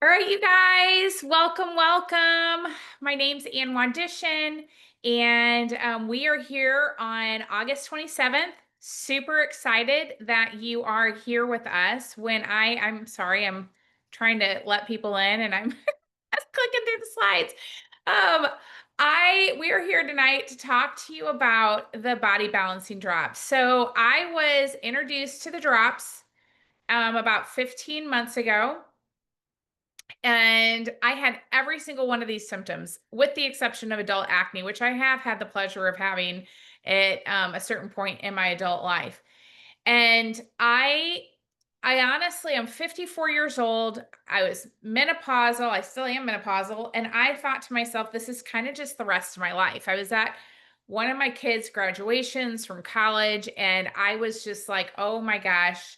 All right, you guys, welcome, welcome. My name's Wandishin, and we are here on August 27th. Super excited that you are here with us. I'm sorry, I'm trying to let people in, and I'm clicking through the slides. Um, we are here tonight to talk to you about the body balancing drops. So I was introduced to the drops about 15 months ago. And I had every single one of these symptoms, with the exception of adult acne, which I have had the pleasure of having at a certain point in my adult life. And I honestly, I'm 54 years old. I was menopausal. I still am menopausal. And I thought to myself, this is kind of just the rest of my life. I was at one of my kids' graduations from college, and I was just like, oh my gosh,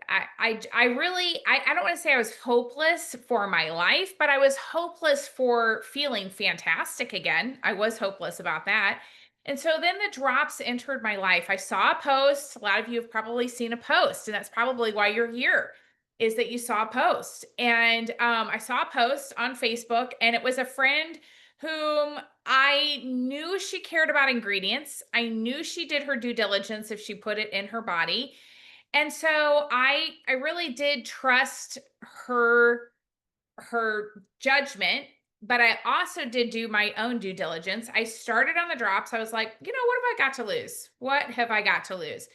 I really I don't want to say I was hopeless for my life, but I was hopeless for feeling fantastic again. I was hopeless about that. And so then the drops entered my life. I saw a post. A lot of you have probably seen a post, and that's probably why you're here, is that you saw a post. And I saw a post on Facebook, and it was a friend whom I knew she cared about ingredients. I knew she did her due diligence if she put it in her body, and so I really did trust her judgment, but I also did do my own due diligence. I started on the drops. I was like, what have I got to lose? What have I got to lose?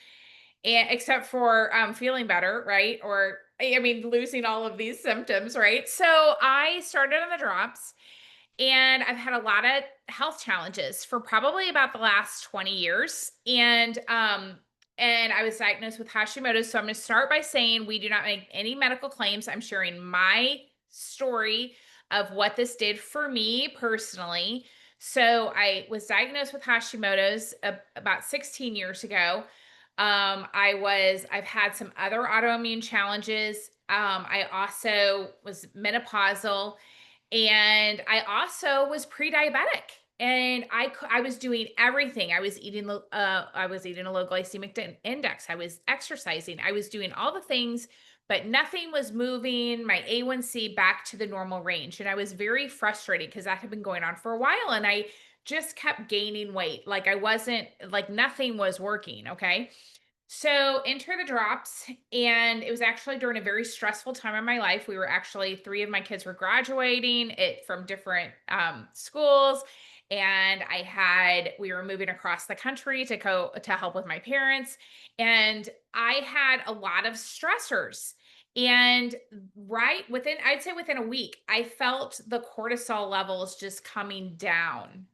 And except for feeling better, right? Or I mean, losing all of these symptoms, right? So I started on the drops, and I've had a lot of health challenges for probably about the last 20 years. And I was diagnosed with Hashimoto's. So I'm going to start by saying we do not make any medical claims. I'm sharing my story of what this did for me personally. So I was diagnosed with Hashimoto's about 16 years ago. I've had some other autoimmune challenges. I also was menopausal, and I also was pre-diabetic, and I was doing everything. I was eating a low glycemic index. I was exercising. I was doing all the things, but nothing was moving my A1C back to the normal range. And I was very frustrated because that had been going on for a while, and I just kept gaining weight. Like I wasn't like nothing was working, okay? So enter the drops, and it was actually during a very stressful time in my life. We were actually three of my kids were graduating it from different schools, and we were moving across the country to go to help with my parents, and I had a lot of stressors. And I'd say within a week, I felt the cortisol levels just coming down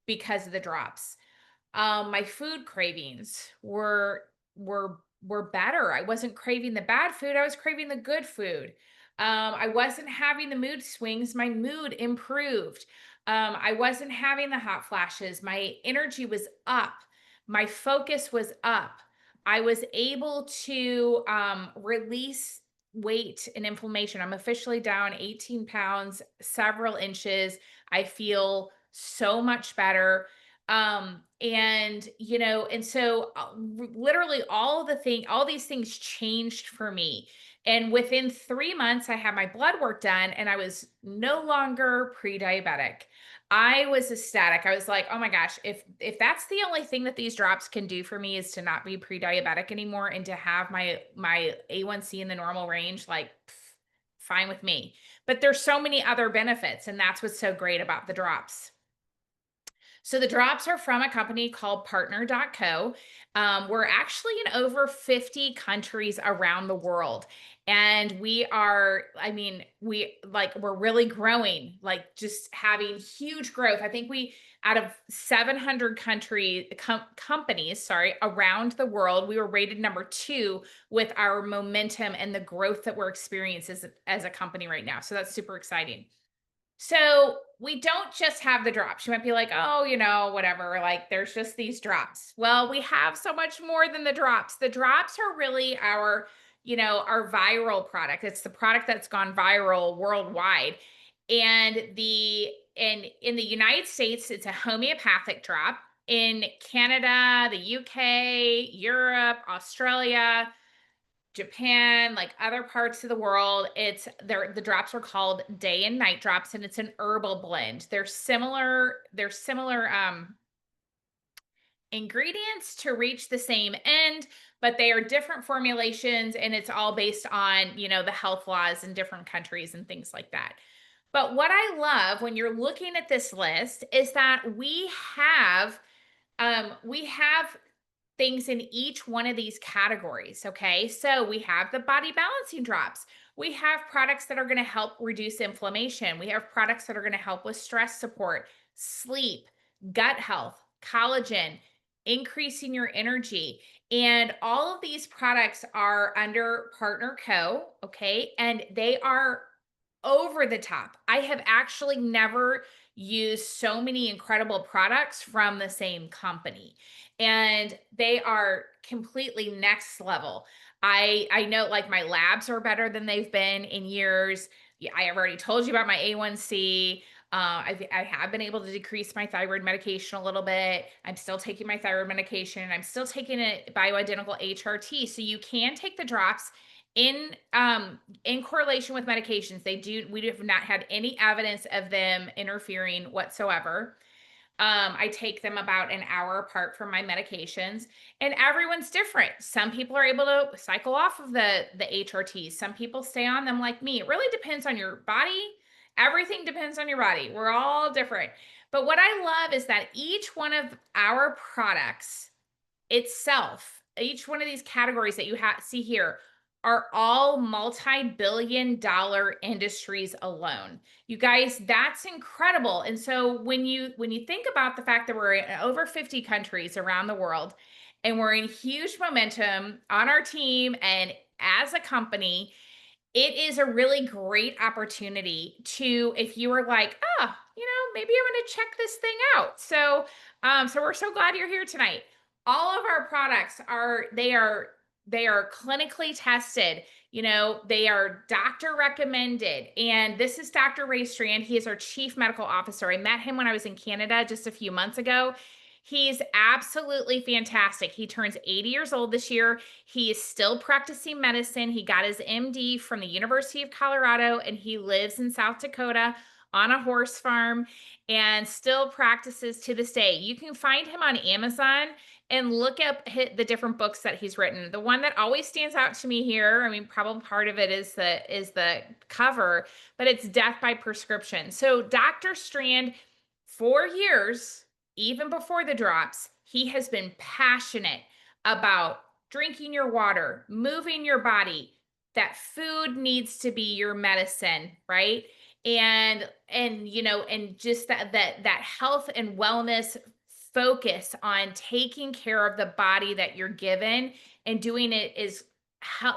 because of the drops. My food cravings were better. I wasn't craving the bad food, I was craving the good food. I wasn't having the mood swings, my mood improved. I wasn't having the hot flashes, my energy was up, my focus was up. I was able to release weight and inflammation. I'm officially down 18 pounds, several inches. I feel so much better. And so literally all these things changed for me. And within 3 months, I had my blood work done, and I was no longer pre-diabetic. I was ecstatic. I was like, oh my gosh, if that's the only thing that these drops can do for me is to not be pre-diabetic anymore and to have my A1C in the normal range, like fine with me. But there's so many other benefits, and that's what's so great about the drops. So the drops are from a company called partner.co. We're actually in over 50 countries around the world. And we're really growing, like just having huge growth. I think out of 700 companies, sorry, around the world, we were rated number 2 with our momentum and the growth that we're experiencing as a company right now. So that's super exciting. So we don't just have the drops. You might be like, oh, whatever, like there's just these drops. Well, we have so much more than the drops. The drops are really our viral product. It's the product that's gone viral worldwide. And in the United States, it's a homeopathic drop. In Canada, the UK, Europe, Australia, Japan, like other parts of the world, the drops are called day and night drops, and it's an herbal blend. They're similar ingredients to reach the same end, but they are different formulations, and it's all based on, the health laws in different countries and things like that. But what I love when you're looking at this list is that we have things in each one of these categories. Okay. So we have the body balancing drops. We have products that are going to help reduce inflammation. We have products that are going to help with stress support, sleep, gut health, collagen, increasing your energy. And all of these products are under Partner Co. Okay. And they are over the top. I have actually never used so many incredible products from the same company. And they are completely next level. I know, like, my labs are better than they've been in years. Yeah, I have already told you about my A1C. I have been able to decrease my thyroid medication a little bit. I'm still taking my thyroid medication. I'm still taking a bioidentical HRT. So you can take the drops in correlation with medications. We have not had any evidence of them interfering whatsoever. I take them about an hour apart from my medications, and everyone's different. Some people are able to cycle off of the HRTs. Some people stay on them like me. It really depends on your body. Everything depends on your body. We're all different. But what I love is that each one of our products itself, each one of these categories that you see here, are all multi-billion-dollar industries alone. You guys, that's incredible. And so when you think about the fact that we're in over 50 countries around the world, and we're in huge momentum on our team and as a company, it is a really great opportunity to, if you were like, maybe I'm going to check this thing out. So we're so glad you're here tonight. All of our products they are clinically tested. They are doctor recommended. And this is Dr. Ray Strand. He is our chief medical officer. I met him when I was in Canada just a few months ago. He's absolutely fantastic. He turns 80 years old this year. He is still practicing medicine. He got his MD from the University of Colorado, and he lives in South Dakota on a horse farm and still practices to this day. You can find him on Amazon and look up the different books that he's written. The one that always stands out to me here, I mean, probably part of it is the cover, but it's Death by Prescription. So Dr. Strand, for years, even before the drops, he has been passionate about drinking your water, moving your body, that food needs to be your medicine, right? And just that health and wellness focus on taking care of the body that you're given and doing it as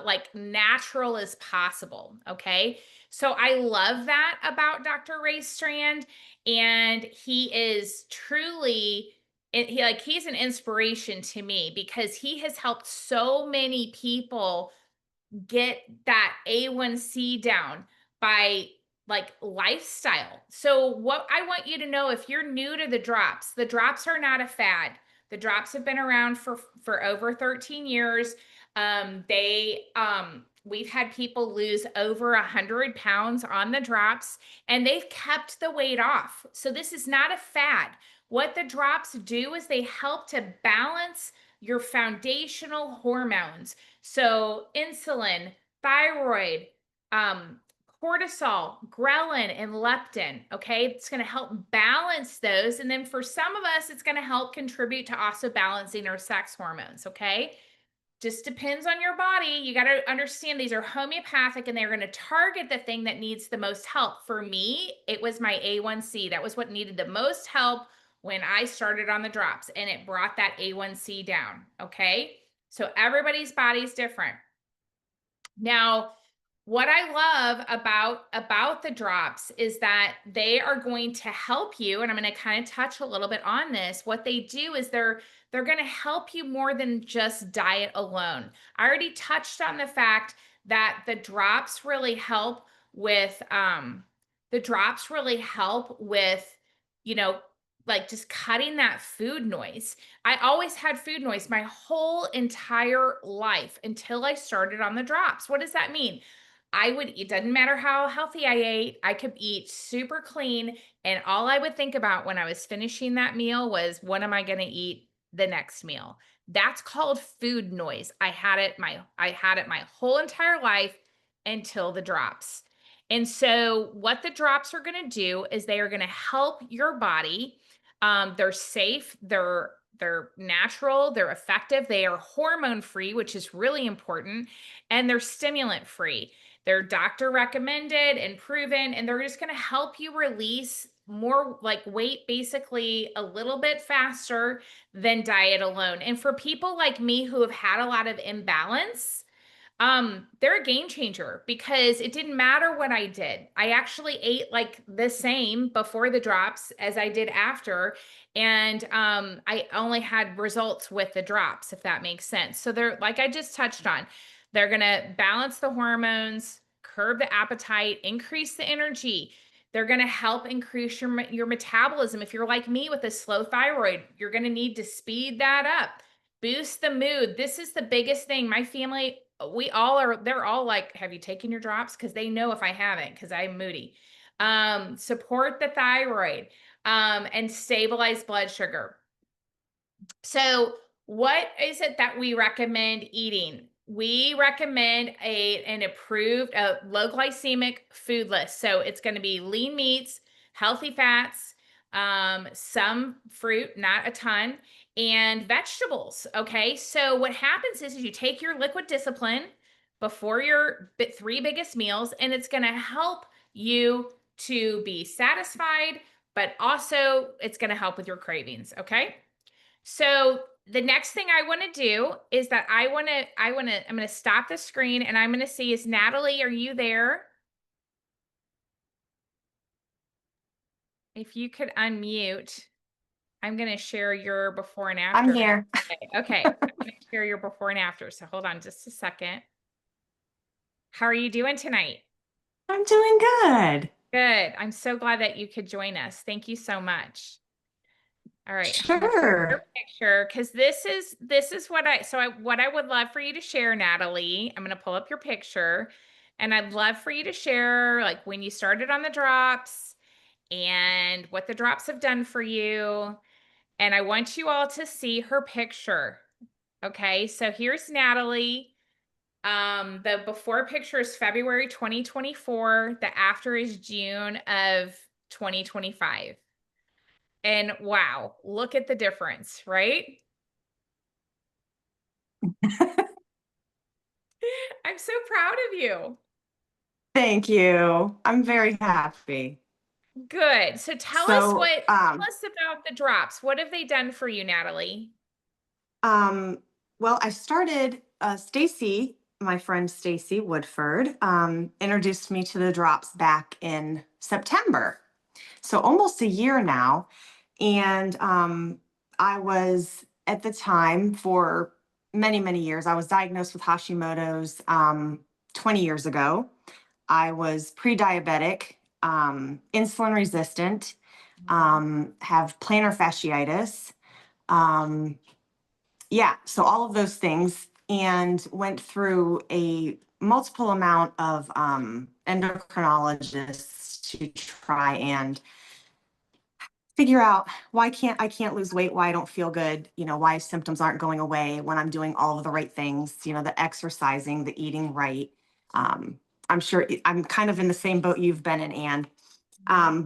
like natural as possible. Okay. So I love that about Dr. Ray Strand. And he is truly, he's an inspiration to me because he has helped so many people get that A1C down by like lifestyle. So what I want you to know, if you're new to the drops are not a fad. The drops have been around for over 13 years. We've had people lose over 100 pounds on the drops, and they've kept the weight off. So this is not a fad. What the drops do is they help to balance your foundational hormones. So insulin, thyroid, cortisol, ghrelin, and leptin. Okay. It's going to help balance those. And then for some of us, it's going to help contribute to also balancing our sex hormones. Okay. Just depends on your body. You got to understand these are homeopathic, and they're going to target the thing that needs the most help. For me, it was my A1C. That was what needed the most help when I started on the drops, and it brought that A1C down. Okay. So everybody's body is different. Now, what I love about the drops is that they are going to help you, and I'm going to kind of touch a little bit on this. What they do is they're going to help you more than just diet alone. I already touched on the fact that the drops really help with you know like just cutting that food noise. I always had food noise my whole entire life until I started on the drops. What does that mean? I would, it doesn't matter how healthy I ate, I could eat super clean. And all I would think about when I was finishing that meal was, what am I going to eat the next meal? That's called food noise. I had it my whole entire life until the drops. And so what the drops are going to do is they are going to help your body. They're safe, they're natural, they're effective, they are hormone free, which is really important, and they're stimulant free. They're doctor recommended and proven, and they're just going to help you release more like weight basically a little bit faster than diet alone. And for people like me who have had a lot of imbalance, they're a game changer because it didn't matter what I did. I actually ate like the same before the drops as I did after. And I only had results with the drops, if that makes sense. So they're, like I just touched on, they're going to balance the hormones, curb the appetite, increase the energy. They're going to help increase your metabolism. If you're like me with a slow thyroid, you're going to need to speed that up. Boost the mood. This is the biggest thing. My family, they're all like, have you taken your drops? Because they know if I haven't, because I'm moody. Support the thyroid, and stabilize blood sugar. So what is it that we recommend eating? We recommend an approved low glycemic food list. So it's going to be lean meats, healthy fats, some fruit, not a ton, and vegetables. Okay. So what happens is you take your liquid discipline before your three biggest meals, and it's going to help you to be satisfied, but also it's going to help with your cravings. Okay. So the next thing I want to do is that I'm going to stop the screen and I'm going to see, is Natalie, are you there? If you could unmute, I'm going to share your before and I'm after. here. Okay. I'm going to share your before and after. So hold on just a second. How are you doing tonight? I'm doing good. Good. I'm so glad that you could join us. Thank you so much. All right, I'm gonna share your Sure. picture because this is what what I would love for you to share, Natalie. I'm gonna pull up your picture, and I'd love for you to share like when you started on the drops and what the drops have done for you. And I want you all to see her picture. Okay, so here's Natalie. The before picture is February 2024. The after is June of 2025. And wow, look at the difference, right? I'm so proud of you. Thank you. I'm very happy. Good. So So, tell us about the drops. What have they done for you, Natalie? um, well, I started, Stacy, my friend Stacy Woodford, introduced me to the drops back in September. So almost a year now. And I was at the time for many, many years, I was diagnosed with Hashimoto's 20 years ago. I was pre-diabetic, insulin resistant, have plantar fasciitis. Um, yeah, so all of those things, and went through a multiple amount of endocrinologists to try and figure out why I can't lose weight, why I don't feel good, why symptoms aren't going away when I'm doing all of the right things, the exercising, the eating right. Um, I'm sure I'm kind of in the same boat you've been in, Anne.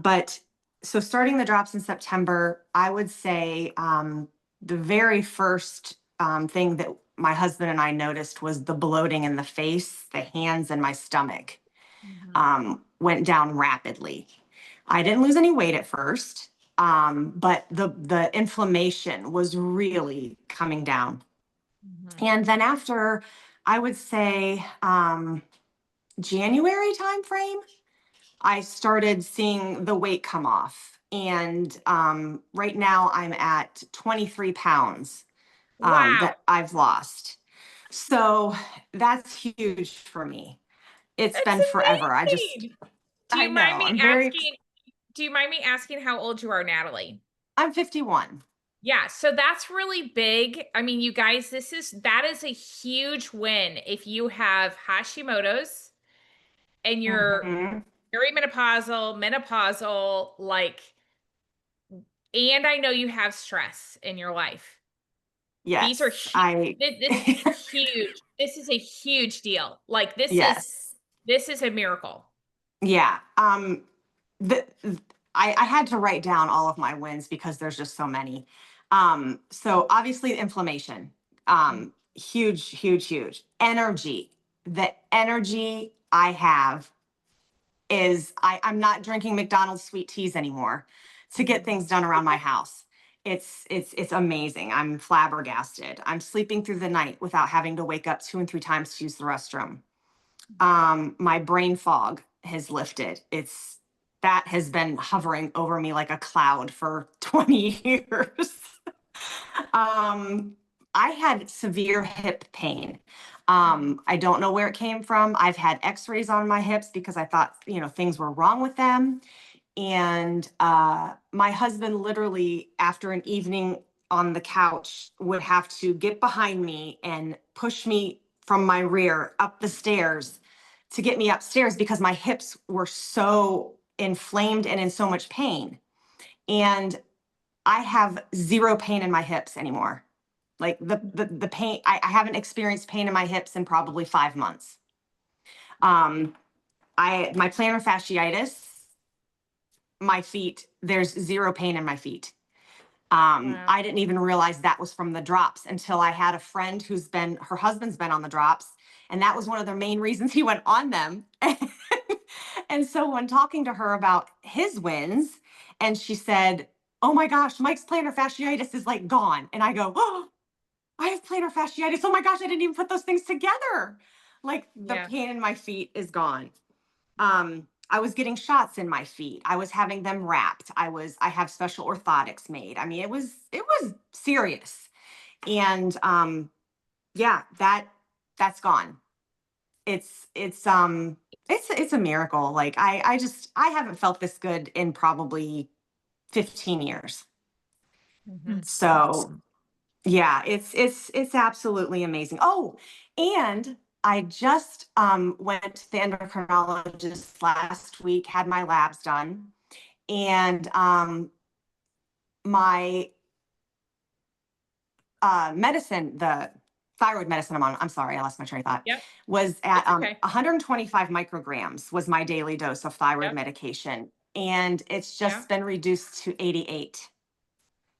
But so starting the drops in September, I would say the very first thing that my husband and I noticed was the bloating in the face, the hands, and my stomach Mhm, went down rapidly. I didn't lose any weight at first, but the inflammation was really coming down. mhm, And then after, I would say January timeframe, I started seeing the weight come off. And right now I'm at 23 pounds wow, that I've lost. So that's huge for me. It's that's been forever. amazing. I know, I'm very, Do you mind me asking how old you are, Natalie? I'm 51. Yeah, so that's really big. I mean, you guys, that is a huge win if you have Hashimoto's and you're Hmm. perimenopausal, menopausal, like, and I know you have stress in your life. These are Yes, I, this is a huge, this is a huge deal. Like yes. this is a miracle. Yeah. The, I had to write down all of my wins because there's just so many. So obviously inflammation, Mm, huge, huge, huge. Energy. The energy I have is I'm not drinking McDonald's sweet teas anymore to get mhm. things done around my house. It's amazing. I'm flabbergasted. I'm sleeping through the night without having to wake up 2 and 3 times to use the restroom. Yeah. My brain fog has lifted. It's that has been hovering over me like a cloud for 20 years. um, I had severe hip pain. Mm, I don't know where it came from. I've had x-rays on my hips because I thought, things were wrong with them. And my husband literally, after an evening on the couch, would have to get behind me and push me from my rear up the stairs to get me upstairs because my hips were so inflamed and in so much pain. And I have zero pain in my hips anymore. Like the pain, I haven't experienced pain in my hips in probably 5 months. Um, my plantar fasciitis, my feet, there's zero pain in my feet. wow. I didn't even realize that was from the drops until I had a friend her husband's been on the drops. And that was one of the main reasons he went on them. And so when talking to her about his wins, and she said, "Oh my gosh, Mike's plantar fasciitis is like gone." And I go, "Oh, I have plantar fasciitis. Oh my gosh, I didn't even put those things together." Like the Yeah. pain in my feet is gone. I was getting shots in my feet. I was having them wrapped. I have special orthotics made. I mean, it was serious. And yeah, that's gone. It's a miracle. Like I haven't felt this good in probably 15 years. Mhm. So yeah, it's absolutely amazing. Oh, and I just went to the endocrinologist last week, had my labs done, and my medicine, the thyroid medicine I'm sorry, I lost my train of thought, Yep. was at It's okay. 125 micrograms was my daily dose of thyroid Yep. medication, and it's Yeah. just been reduced to 88.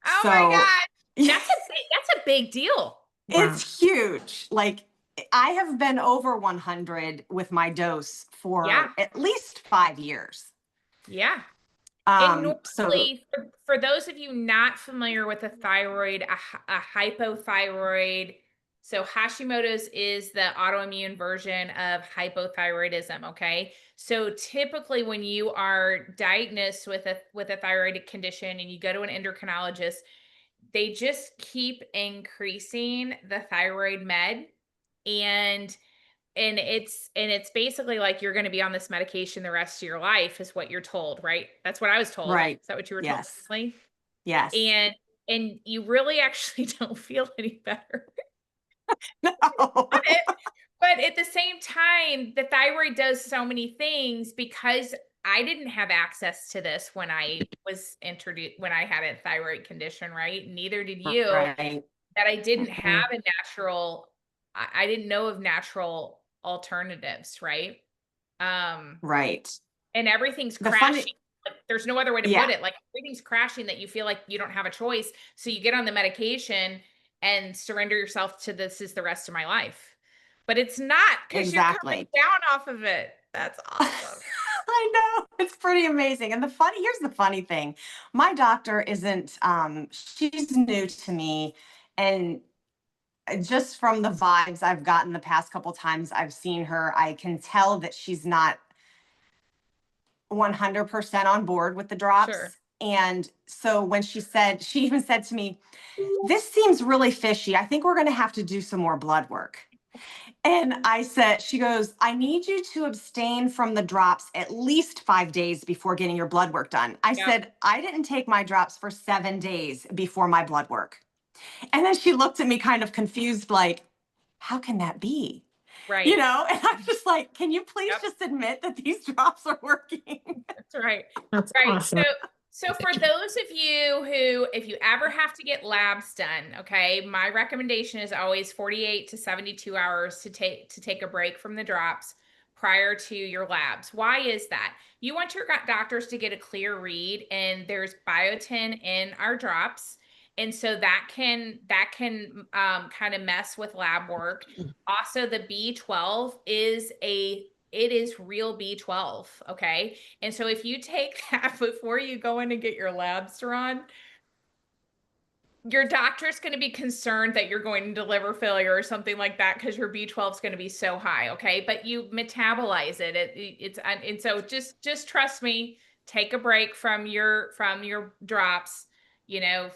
Oh my So God. That's a big deal. Wow. it's huge. Like I have been over 100 with my dose Yeah. for at least 5 years. Yeah. And So normally, for those of you not familiar with a thyroid, a hypothyroid, so Hashimoto's is the autoimmune version of hypothyroidism. Okay, so typically when you are diagnosed with a thyroid condition and you go to an endocrinologist, they just keep increasing the thyroid med, and it's basically like you're going to be on this medication the rest of your life is what you're told, right? That's what I was told. right. Is that what you were told, Yes. Natalie? Yes. And you really actually don't feel any better. No. It, but at the same time, the thyroid does so many things because I didn't have access to this when I was introduced when I had a thyroid condition, right? Neither did you. Right. That I didn't have Mhm. a natural I didn't know of natural alternatives, right? Um, Right. and everything's The funny, crashing. Like, there's no other way to yeah, put it. Like everything's crashing that you feel like you don't have a choice. So you get on the medication and surrender yourself to this is the rest of my life. But it's not because you're coming exactly. down off of it. That's awesome. I know. It's pretty amazing. And here's the funny thing. My doctor isn't, she's new to me. And just from the vibes I've gotten the past couple times I've seen her, I can tell that she's not 100% on board with the Sure. drops. And so when she even said to me, "This seems really fishy. I think we're going to have to do some more blood work." And I said, she goes, I need you to abstain from the drops at least 5 days before getting your blood work done. I Yep. said, I didn't take my drops for 7 days before my blood work. And then she looked at me kind of confused, like, how can that be? Right. And I'm just like, can you please Yep. just admit that these drops are working? That's right. That's Right. awesome. So for those of you who, if you ever have to get labs done, okay, my recommendation is always 48 to 72 hours to take a break from the drops prior to your labs. Why is that? You want your doctors to get a clear read, and there's biotin in our drops. And so that can kind of mess with lab work. Also, the B12 it is real B12, okay? And so if you take that before you go in and get your labs drawn, your doctor's going to be concerned that you're going to deliver failure or something like that because your B12 is going to be so high, okay? But you metabolize it. And so just trust me, take a break from your drops, you know,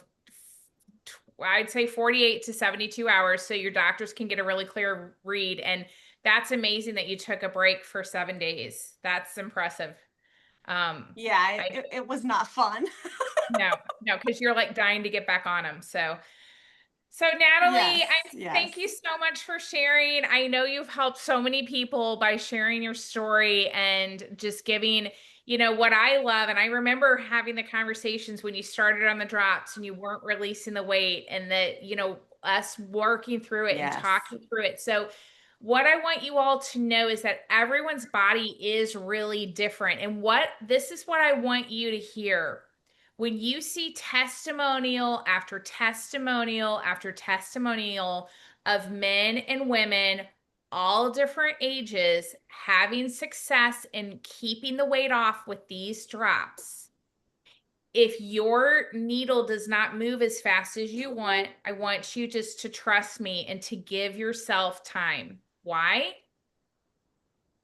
I'd say 48 to 72 hours so your doctors can get a really clear read. And that's amazing that you took a break for 7 days. That's impressive. Yeah, I it was not fun. no, because you're like dying to get back on them. So Natalie, Yes, I yes. thank you so much for sharing. I know you've helped so many people by sharing your story and just giving, what I love. And I remember having the conversations when you started on the drops and you weren't releasing the weight, and that, us working through it and Yes. talking through it. So what I want you all to know is that everyone's body is really different. And this is what I want you to hear. When you see testimonial after testimonial after testimonial of men and women, all different ages, having success in keeping the weight off with these drops, if your needle does not move as fast as you want, I want you just to trust me and to give yourself time. Why?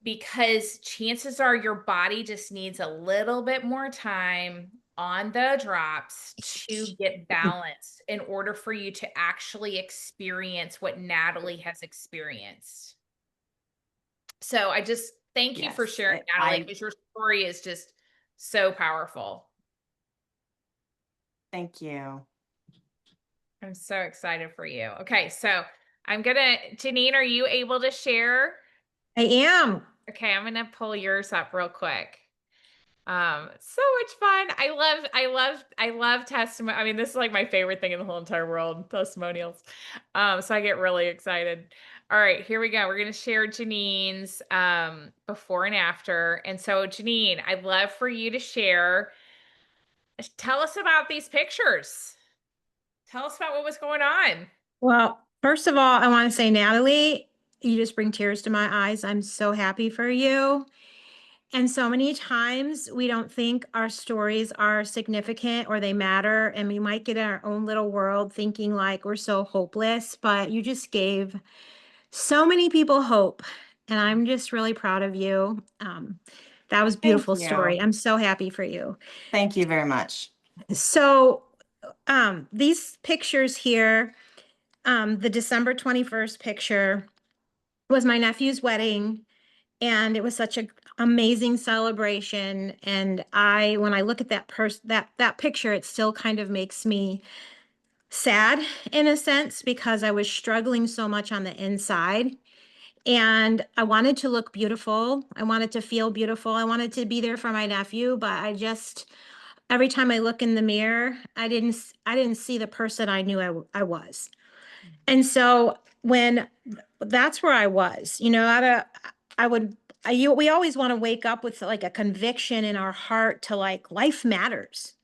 Because chances are your body just needs a little bit more time on the drops to get balanced in order for you to actually experience what Natalie has experienced. So I just thank you for Yes. sharing, Natalie, because your story is just so powerful. Thank you. I'm so excited for you. Okay, so Janine, are you able to share? I am. Okay, I'm gonna pull yours up real quick. So much fun. I love testimony. I mean, this is like my favorite thing in the whole entire world, testimonials. So I get really excited. All right, here we go. We're gonna share Janine's before and after. And so Janine, I'd love for you to share. Tell us about these pictures. Tell us about what was going on. Well, first of all, I want to say, Natalie, you just bring tears to my eyes. I'm so happy for you. And so many times we don't think our stories are significant or they matter, and we might get in our own little world thinking like we're so hopeless, but you just gave so many people hope. And I'm just really proud of you. That was a Thank beautiful story. you. I'm so happy for you. Thank you very much. So, these pictures here, the December 21st picture was my nephew's wedding, and it was such an amazing celebration. And when I look at that picture, it still kind of makes me sad in a sense because I was struggling so much on the inside. And I wanted to look beautiful. I wanted to feel beautiful. I wanted to be there for my nephew, but every time I look in the mirror, I didn't see the person I knew I was. And so that's where I was, I would, we always want to wake up with like a conviction in our heart to like life matters.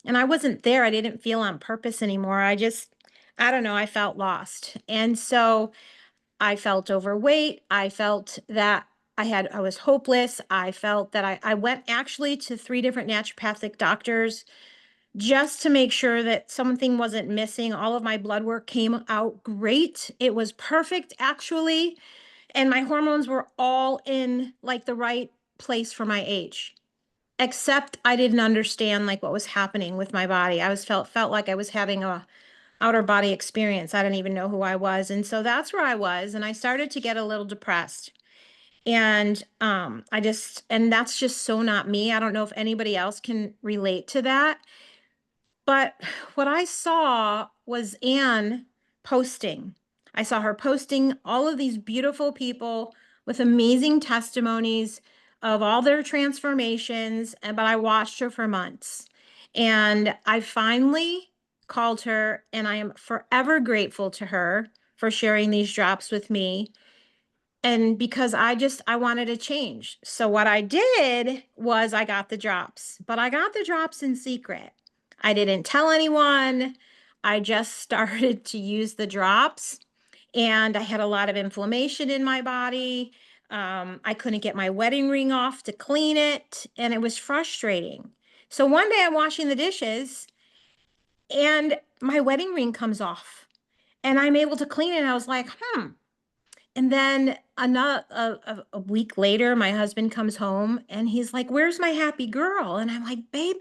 And I wasn't there. I didn't feel on purpose anymore. I don't know. I felt lost. And so I felt overweight. I felt that I was hopeless. I felt that I went actually to 3 different naturopathic doctors just to make sure that something wasn't missing. All of my blood work came out great. It was perfect, actually. And my hormones were all in like the right place for my age. Except I didn't understand like what was happening with my body. Felt like I was having outer body experience. I didn't even know who I was. And so that's where I was. And I started to get a little depressed. And and that's just so not me. I don't know if anybody else can relate to that. But what I saw was Anne posting. I saw her posting all of these beautiful people with amazing testimonies of all their transformations. But I watched her for months. And I finally called her, and I am forever grateful to her for sharing these drops with me. And because I wanted to change. So what I did was I got the drops, but I got the drops in secret. I didn't tell anyone. I just started to use the drops, and I had a lot of inflammation in my body. I couldn't get my wedding ring off to clean it, and it was frustrating. So one day I'm washing the dishes and my wedding ring comes off and I'm able to clean it. And I was like, and then a week later, my husband comes home and he's like, "Where's my happy girl?" And I'm like, "Babe,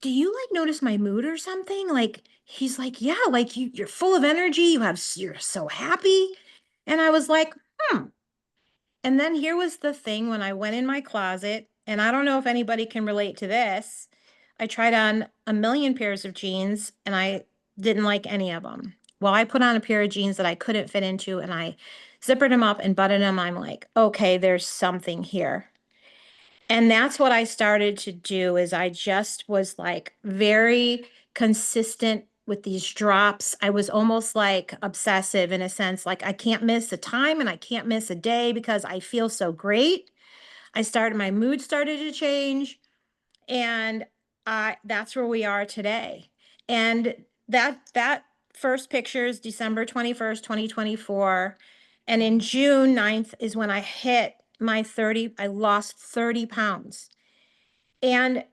do you like notice my mood or something?" Like, he's like, "Yeah, like you're full of energy. You're so happy." And I was like, "Hmm." And then here was the thing when I went in my closet, and I don't know if anybody can relate to this. I tried on a million pairs of jeans and I didn't like any of them. Well, I put on a pair of jeans that I couldn't fit into and I zippered them up and buttoned them. I'm like, okay, there's something here. And that's what I started to do is I just was like very consistent with these drops. I was almost like obsessive in a sense, like I can't miss a time and I can't miss a day because I feel so great. My mood started to change, and that's where we are today. And that first picture is December 21st, 2024. And in June 9th is when I hit I lost 30 pounds. And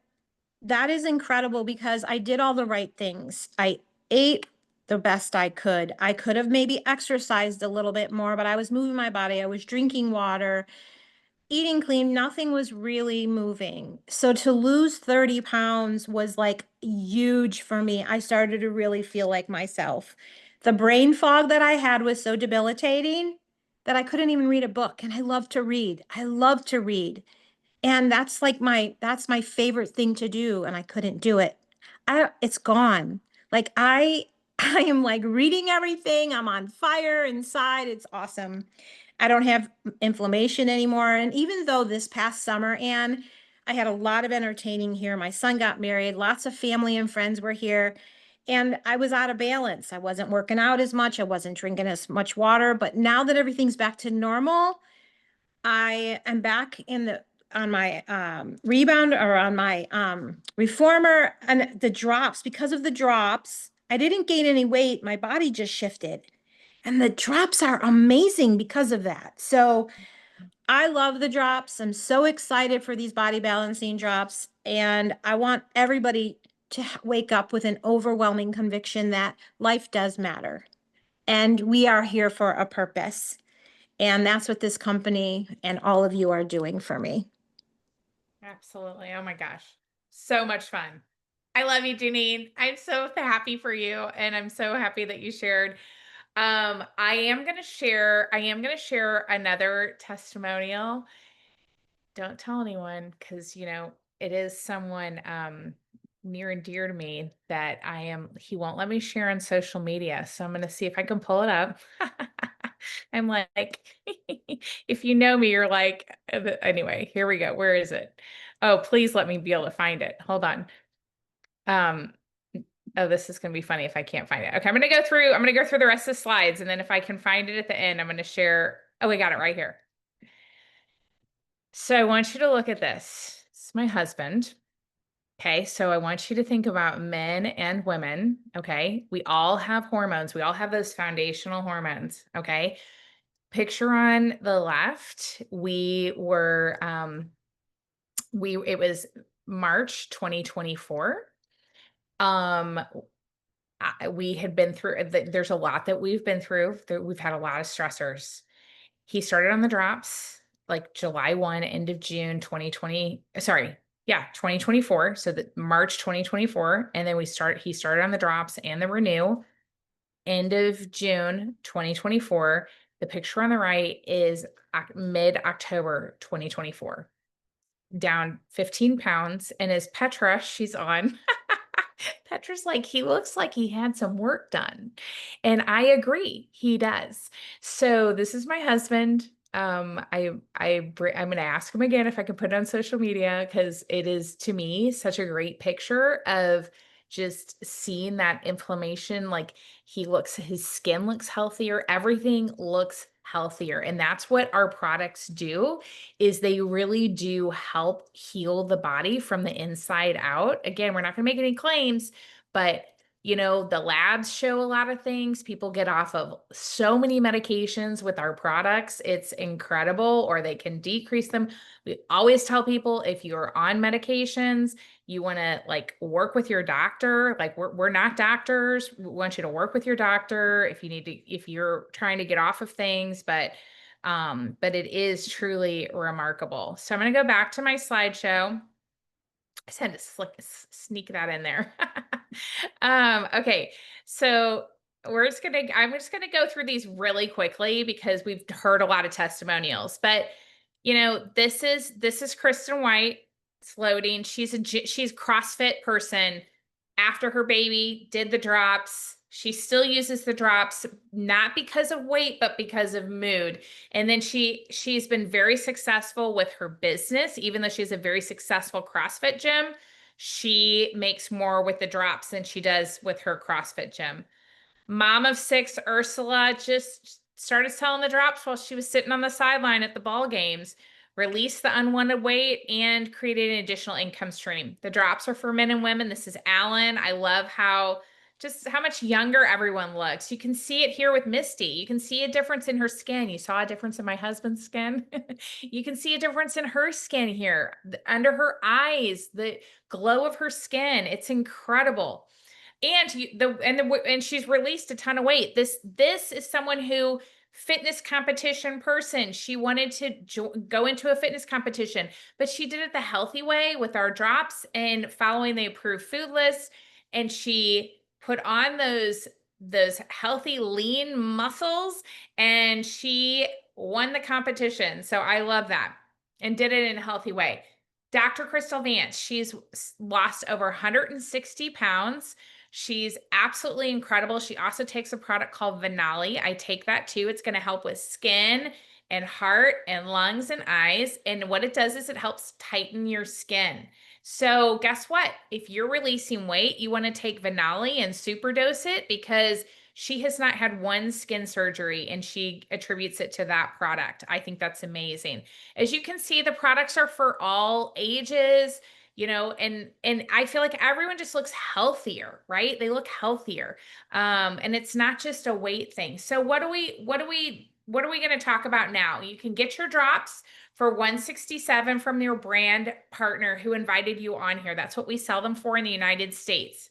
that is incredible because I did all the right things. I ate the best I could. I could have maybe exercised a little bit more, but I was moving my body. I was drinking water, eating clean. Nothing was really moving. So to lose 30 pounds was like huge for me. I started to really feel like myself. The brain fog that I had was so debilitating that I couldn't even read a book. And I love to read. I love to read. And that's my favorite thing to do, and I couldn't do it. It's gone. Like I am like reading everything. I'm on fire inside. It's awesome. I don't have inflammation anymore. And even though this past summer, Anne, I had a lot of entertaining here. My son got married, lots of family and friends were here, and I was out of balance. I wasn't working out as much. I wasn't drinking as much water. But now that everything's back to normal, I am back on my rebound or on my reformer, and the drops, because of the drops, I didn't gain any weight. My body just shifted. And the drops are amazing because of that. So I love the drops. I'm so excited for these body balancing drops. And I want everybody to wake up with an overwhelming conviction that life does matter. And we are here for a purpose. And that's what this company and all of you are doing for me. Absolutely. Oh my gosh. So much fun. I love you, Janine. I'm so happy for you. And I'm so happy that you shared. I am gonna share another testimonial. Don't tell anyone because it is someone near and dear to me that he won't let me share on social media. So I'm gonna see if I can pull it up. I'm like, if you know me, you're like, anyway, here we go. Where is it? Oh, please let me be able to find it. Hold on. Um, oh, this is gonna be funny if I can't find it. Okay, I'm gonna go through the rest of the slides, and then if I can find it at the end, I'm gonna share. Oh, we got it right here. So I want you to look at this. It's my husband. Okay, so I want you to think about men and women. Okay, we all have hormones. We all have those foundational hormones. Okay, picture on the left, it was March 2024. We had been through, there's a lot that we've been through. We've had a lot of stressors. He started on the drops like July 1, end of June 2020. Sorry. Yeah, 2024. So that March 2024. And then he started on the drops and the renew end of June 2024. The picture on the right is mid-October 2024. Down 15 pounds. And as Petra, she's on. Petra's like, he looks like he had some work done. And I agree, he does. So this is my husband. I'm going to ask him again if I can put it on social media, because it is, to me, such a great picture of just seeing that inflammation. Like, his skin looks healthier, everything looks healthier. And that's what our products do, is they really do help heal the body from the inside out. Again, we're not going to make any claims, but the labs show a lot of things. People get off of so many medications with our products. It's incredible, or they can decrease them. We always tell people, if you're on medications, you want to work with your doctor. We're not doctors. We want you to work with your doctor if you're trying to get off of things, but it is truly remarkable. So I'm going to go back to my slideshow. I just had to sneak that in there. Okay, so I'm just gonna go through these really quickly because we've heard a lot of testimonials. But this is Kristen White. It's loading. She's CrossFit person. After her baby did the drops, she still uses the drops, not because of weight, but because of mood. And then she's been very successful with her business. Even though she has a very successful CrossFit gym, she makes more with the drops than she does with her CrossFit gym. Mom of 6, Ursula, just started selling the drops while she was sitting on the sideline at the ball games, released the unwanted weight, and created an additional income stream. The drops are for men and women. This is Alan. I love how much younger everyone looks. You can see it here with Misty. You can see a difference in her skin. You saw a difference in my husband's skin. You can see a difference in her skin here, under her eyes, the glow of her skin. It's incredible. And she's released a ton of weight. This is someone who, fitness competition person. She wanted to go into a fitness competition, but she did it the healthy way with our drops and following the approved food list. And she put on those healthy, lean muscles, and she won the competition. So I love that, and did it in a healthy way. Dr. Crystal Vance, she's lost over 160 pounds. She's absolutely incredible. She also takes a product called Venali. I take that too. It's going to help with skin and heart and lungs and eyes. And what it does is it helps tighten your skin. So guess what? If you're releasing weight, you want to take Venali and superdose it, because she has not had one skin surgery and she attributes it to that product. I think that's amazing. As you can see, the products are for all ages. And I feel like everyone just looks healthier, right? They look healthier. And it's not just a weight thing. So what are we going to talk about now? You can get your drops for $167 from your brand partner who invited you on here. That's what we sell them for in the United States.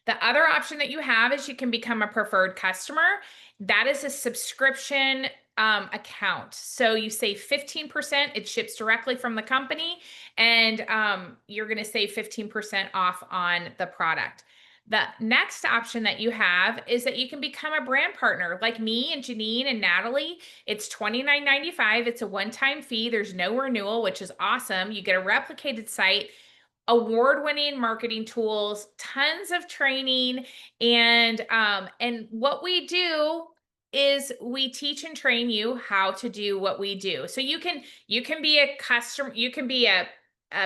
The other option that you have is you can become a preferred customer. That is a subscription account. So you save 15%. It ships directly from the company, and you're going to save 15% off on the product. The next option that you have is that you can become a brand partner like me and Janine and Natalie. It's $29.95. It's a one-time fee. There's no renewal, which is awesome. You get a replicated site, award-winning marketing tools, tons of training, and what we do is we teach and train you how to do what we do. So you can be a customer, you can be a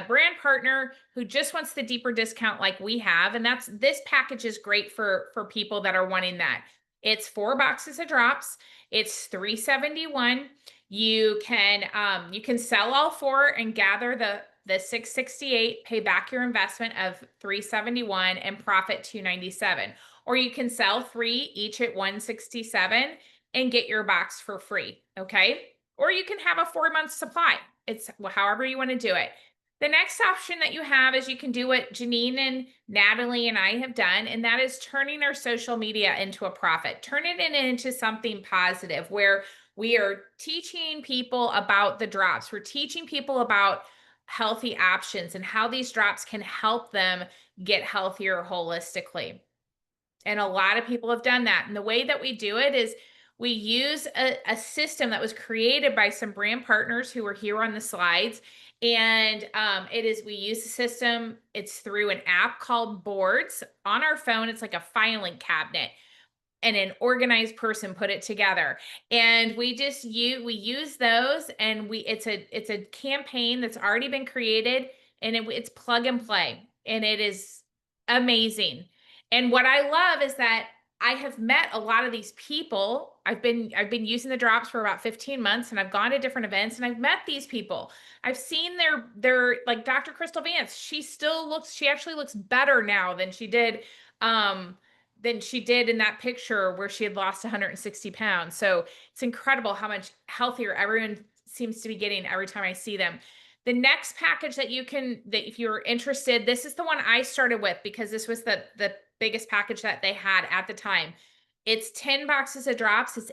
brand partner who just wants the deeper discount like we have, and this package is great for people that are wanting that. It's 4 boxes of drops. It's $371. You can sell all 4 and gather the $668, pay back your investment of $371 and profit $297. Or you can sell 3 each at $167 and get your box for free, okay? Or you can have a 4-month supply. It's however you want to do it. The next option that you have is you can do what Janine and Natalie and I have done, and that is turning our social media into a profit. Turn it into something positive where we are teaching people about the drops. We're teaching people about healthy options and how these drops can help them get healthier holistically. And a lot of people have done that. And the way that we do it is we use a system that was created by some brand partners who are here on the slides. And we use the system. It's through an app called Boards on our phone. It's like a filing cabinet, and an organized person put it together. And we use those, and it's a campaign that's already been created, and it's plug and play, and it is amazing. And what I love is that I have met a lot of these people. I've been using the drops for about 15 months, and I've gone to different events, and I've met these people. I've seen their like Dr. Crystal Vance. She actually looks better now than she did in that picture where she had lost 160 pounds. So it's incredible how much healthier everyone seems to be getting every time I see them. The next package that if you're interested, this is the one I started with because this was the biggest package that they had at the time. It's 10 boxes of drops. It's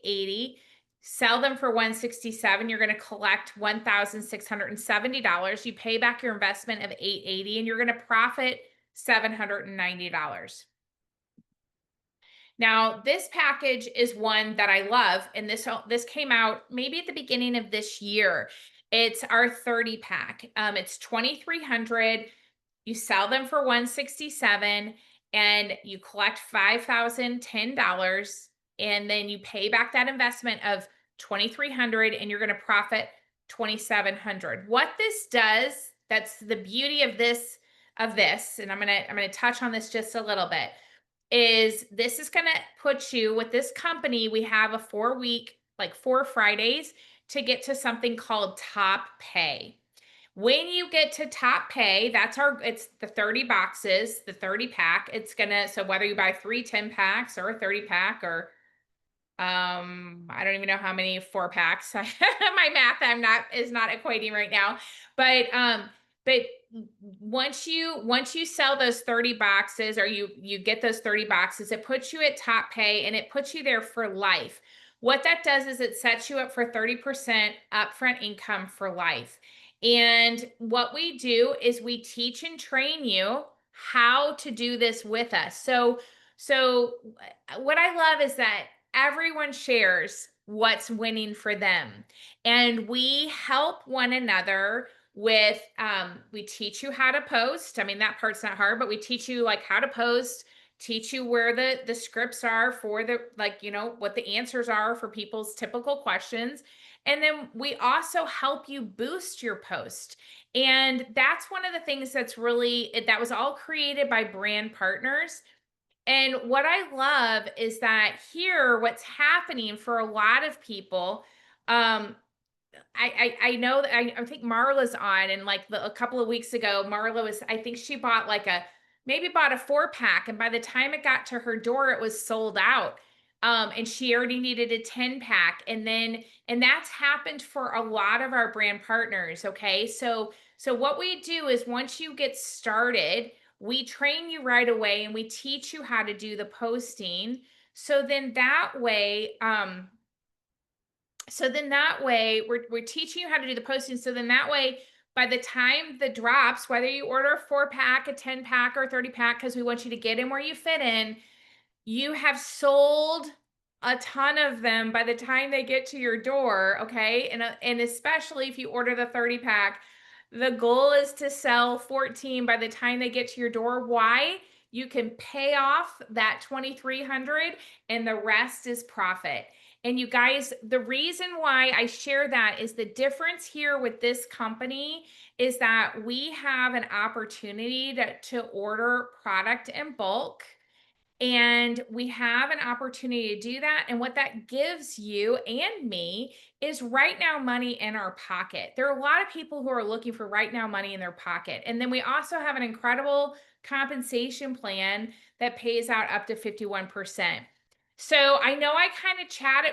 $880. Sell them for $167. You're going to collect $1,670. You pay back your investment of $880, and you're going to profit $790. Now, this package is one that I love, and this came out maybe at the beginning of this year. It's our 30 pack. It's 2,300. You sell them for $167, and you collect $5,010, and then you pay back that investment of $2,300, and you're going to profit $2,700. What this does, that's the beauty of this, and I'm gonna touch on this just a little bit. This is going to put you with this company. We have a 4-week, like 4 Fridays to get to something called top pay. When you get to top pay, it's the 30 boxes, the 30 pack. So whether you buy 3 10 packs or a 30 pack, or I don't even know how many 4 packs. My math is not equating right now, but once you sell those 30 boxes, or you get those 30 boxes, it puts you at top pay, and it puts you there for life. What that does is it sets you up for 30% upfront income for life. And what we do is we teach and train you how to do this with us. So what I love is that everyone shares what's winning for them, and we help one another with we teach you how to post. I mean, that part's not hard, but we teach you like how to post, teach you where the scripts are for what the answers are for people's typical questions. And then we also help you boost your post. And that's one of the things that was all created by brand partners. And what I love is that here, what's happening for a lot of people, I know that I think Marla's on, and like a couple of weeks ago, I think she bought bought a 4-pack, and by the time it got to her door, it was sold out. And she already needed a 10-pack. And that's happened for a lot of our brand partners. Okay. So what we do is once you get started, we train you right away, and we teach you how to do the posting. So then that way, we're teaching you how to do the posting. So then that way, by the time the drops, whether you order a 4-pack, a 10-pack, or a 30-pack, because we want you to get in where you fit in, you have sold a ton of them by the time they get to your door. Okay. And especially if you order the 30-pack, the goal is to sell 14 by the time they get to your door. Why? You can pay off that 2,300, and the rest is profit. And you guys, the reason why I share that is the difference here with this company is that we have an opportunity to order product in bulk. And we have an opportunity to do that. And what that gives you and me is right now money in our pocket. There are a lot of people who are looking for right now money in their pocket. And then we also have an incredible compensation plan that pays out up to 51%. So I know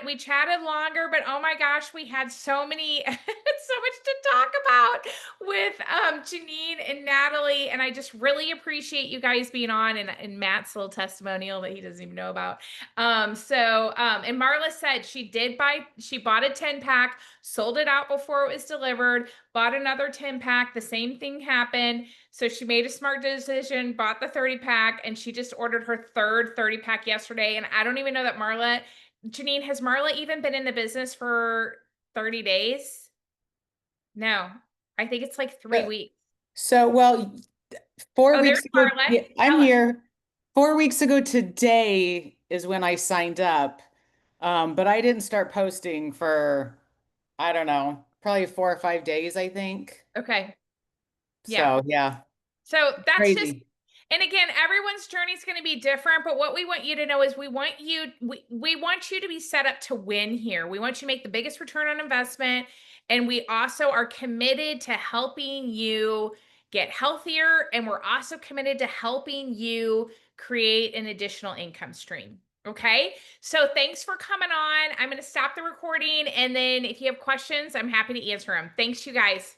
we chatted longer, but oh my gosh, we had so much to talk about with Janine and Natalie. And I just really appreciate you guys being on, and Matt's little testimonial that he doesn't even know about. And Marla said she bought a 10-pack, sold it out before it was delivered, bought another 10 pack. The same thing happened. So she made a smart decision, bought the 30 pack, and she just ordered her third 30 pack yesterday. And I don't even know that Janine, has Marla even been in the business for 30 days? No, I think it's like 3 weeks. So, well, 4 Oh, there's weeks ago, Marla. yeah, I'm Tell us. here. 4 weeks ago today is when I signed up. But I didn't start posting for, I don't know, probably 4 or 5 days, I think. Okay. Yeah. So, yeah, So that's just, crazy. and again, everyone's journey is going to be different, but what we want you to know is we want you to be set up to win here. We want you to make the biggest return on investment. And we also are committed to helping you get healthier. And we're also committed to helping you create an additional income stream. Okay. So thanks for coming on. I'm going to stop the recording. And then if you have questions, I'm happy to answer them. Thanks, you guys.